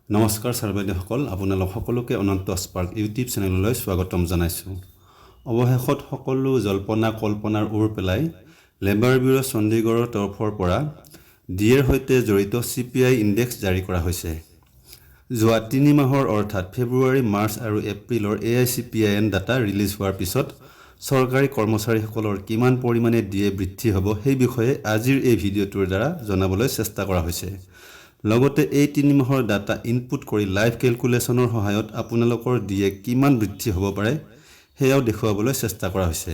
নমস্কাৰ ছাৰবাইদেউসকল, আপোনালোক সকলোকে অনন্ত স্পাৰ্ক ইউটিউব চেনেললৈ স্বাগতম জনাইছোঁ। অৱশেষত সকলো জল্পনা কল্পনাৰ ওৰ পেলাই লেবাৰ ব্যুৰ চণ্ডীগড়ৰ তৰফৰ পৰা ডিএৰ সৈতে জড়িত CPI ইণ্ডেক্স জাৰি কৰা হৈছে। যোৱা 3 মাহৰ অৰ্থাৎ ফেব্ৰুৱাৰী, মাৰ্চ আৰু এপ্ৰিলৰ AICPIN ডাটা ৰিলিজ হোৱাৰ পিছত চৰকাৰী কৰ্মচাৰীসকলৰ কিমান পৰিমাণে ডিএ বৃদ্ধি হ'ব সেই বিষয়ে আজিৰ এই ভিডিঅ'টোৰ দ্বাৰা জনাবলৈ চেষ্টা কৰা হৈছে। লগতে এই 3 মাহৰ ডাটা ইনপুট কৰি লাইভ কেলকুলেশ্যনৰ সহায়ত আপোনালোকৰ ডিএ কিমান বৃদ্ধি হ'ব পাৰে সেয়াও দেখুৱাবলৈ চেষ্টা কৰা হৈছে।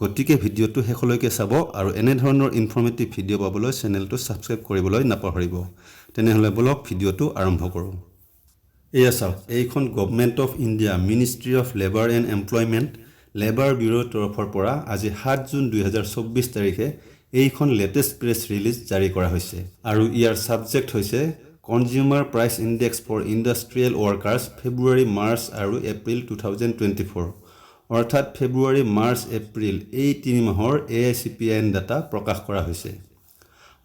গতিকে ভিডিঅ'টো শেষলৈকে চাব আৰু এনে ধৰণৰ ইনফৰ্মেটিভ ভিডিঅ' পাবলৈ চেনেলটো ছাবস্ক্ৰাইব কৰিবলৈ নাপাহৰিব। তেনেহ'লে বলক ভিডিঅ'টো আৰম্ভ কৰোঁ। এয়া চাওক, এইখন government of India ministry of labour and employment labour ব্যুৰৰ তৰফৰ পৰা আজি 7 জুন 2024 তাৰিখে এইখন লেটেষ্ট প্ৰেছ ৰিলিজ জাৰি কৰা হৈছে আৰু ইয়াৰ ছাবজেক্ট হৈছে consumer price index for industrial workers February, March আৰু এপ্ৰিল 2024। অৰ্থাৎ ফেব্ৰুৱাৰী, মাৰ্চ, এপ্ৰিল এই 3 মাহৰ AICPIN ডাটা প্ৰকাশ কৰা হৈছে।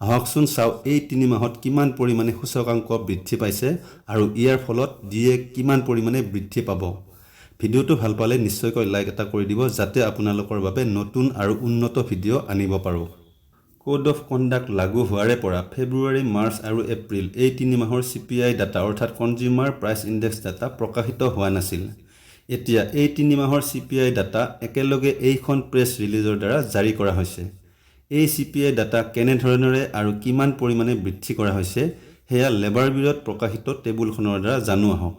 আহকচোন চাওঁ এই 3 মাহত কিমান পৰিমাণে সূচকাংক বৃদ্ধি পাইছে আৰু ইয়াৰ ফলত ডিএ কিমান পৰিমাণে বৃদ্ধি পাব। ভিডিঅ'টো ভাল পালে নিশ্চয়কৈ লাইক এটা কৰি দিব যাতে আপোনালোকৰ বাবে নতুন আৰু উন্নত ভিডিঅ' আনিব পাৰোঁ। কোড অফ কণ্ডাক্ট লাগু হোৱাৰে পৰা ফেব্ৰুৱাৰী, মাৰ্চ আৰু এপ্ৰিল এই 3 মাহৰ CPI ডাটা অৰ্থাৎ কনজিউমাৰ প্ৰাইচ ইণ্ডেক্স ডাটা প্ৰকাশিত হোৱা নাছিল। এতিয়া এই 3 মাহৰ CPI ডাটা একেলগে এইখন প্ৰেছ ৰিলিজৰ দ্বাৰা জাৰি কৰা হৈছে। এই CPI ডাটা কেনেধৰণেৰে আৰু কিমান পৰিমাণে বৃদ্ধি কৰা হৈছে সেয়া লেবাৰ ব্যুৰত প্ৰকাশিত টেবুলখনৰ দ্বাৰা জানো আহক।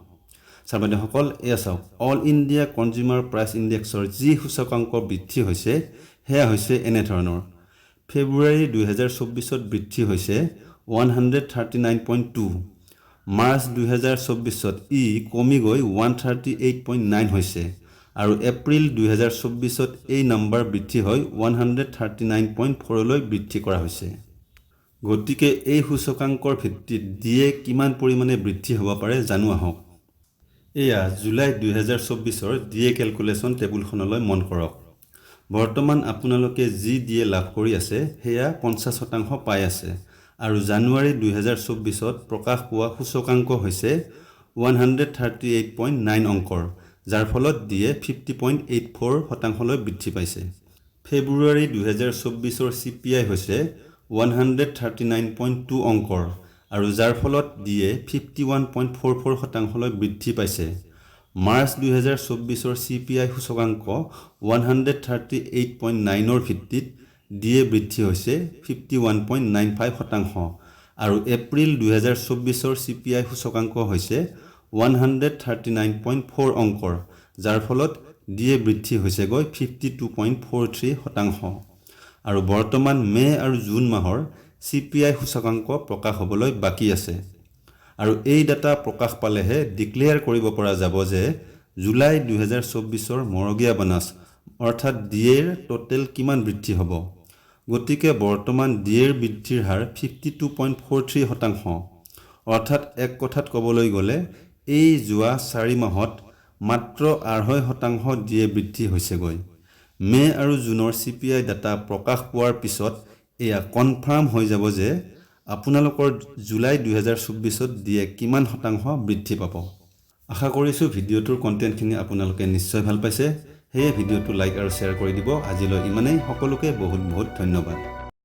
ছাৰবাইদেউসকল, এয়া চাওক, অল ইণ্ডিয়া কনজিউমাৰ প্ৰাইচ ইণ্ডেক্সৰ যি সূচকাংক বৃদ্ধি হৈছে সেয়া হৈছে এনেধৰণৰ। ফেব্ৰুৱাৰী 2024ত বৃদ্ধি হৈছে 139.2, মাৰ্চ 2024ত কমি গৈ 138.9 হৈছে আৰু এপ্ৰিল 2024ত এই নম্বৰ বৃদ্ধি হৈ 139.4লৈ বৃদ্ধি কৰা হৈছে। গতিকে এই সূচকাংকৰ ভিত্তিত ডিএ কিমান পৰিমাণে বৃদ্ধি হ'ব পাৰে জানো আহক। এয়া জুলাই 2024ৰ ডিএ কেলকুলেশ্যন টেবুলখনলৈ মন কৰক। বৰ্তমান আপোনালোকে যি ডিএ লাভ কৰি আছে সেয়া 50% পাই আছে আৰু জানুৱাৰী 2024ত প্ৰকাশ পোৱা সূচকাংক হৈছে 138.9 অংকৰ, যাৰ ফলত ডিএ 50.84%লৈ বৃদ্ধি পাইছে। ফেব্ৰুৱাৰী 2024ৰ CPI হৈছে 139.2 অংকৰ আৰু যাৰ ফলত ডিএ 51.44%লৈ বৃদ্ধি পাইছে। মাৰ্চ 2024ৰ CPI সূচকাংক 138.9ৰ ভিত্তিত ডিএ বৃদ্ধি হৈছে 51.95% আৰু এপ্ৰিল 2024ৰ CPI সূচকাংক হৈছে 139.4 অংকৰ, যাৰ ফলত ডিএ বৃদ্ধি হৈছে গৈ 52.43% আৰু বৰ্তমান মে আৰু জুন মাহৰ CPI সূচকাংক প্ৰকাশ হ'বলৈ বাকী আছে আৰু এই ডাটা প্ৰকাশ পালেহে ডিক্লেয়াৰ কৰিব পৰা যাব যে জুলাই 2024ৰ মৰগীয়া বোনাছ অৰ্থাৎ ডিএৰ টোটেল কিমান বৃদ্ধি হ'ব। গতিকে বৰ্তমান ডিএৰ বৃদ্ধিৰ হাৰ 52.43%। অৰ্থাৎ এক কথাত ক'বলৈ গ'লে এই যোৱা 4 মাহত মাত্ৰ 2.5% ডিএ বৃদ্ধি হৈছেগৈ। মে আৰু জুনৰ CPI ডাটা প্ৰকাশ পোৱাৰ পিছত এয়া কনফাৰ্ম হৈ যাব যে আপোনালোকৰ জুলাই 2024ত ডিএ কিমান শতাংশ বৃদ্ধি পাব। আশা কৰিছোঁ ভিডিঅ'টোৰ কণ্টেণ্টখিনি আপোনালোকে নিশ্চয় ভাল পাইছে। সেয়ে ভিডিঅ'টো লাইক আৰু শ্বেয়াৰ কৰি দিব। আজিলৈ ইমানেই, সকলোকে বহুত বহুত ধন্যবাদ।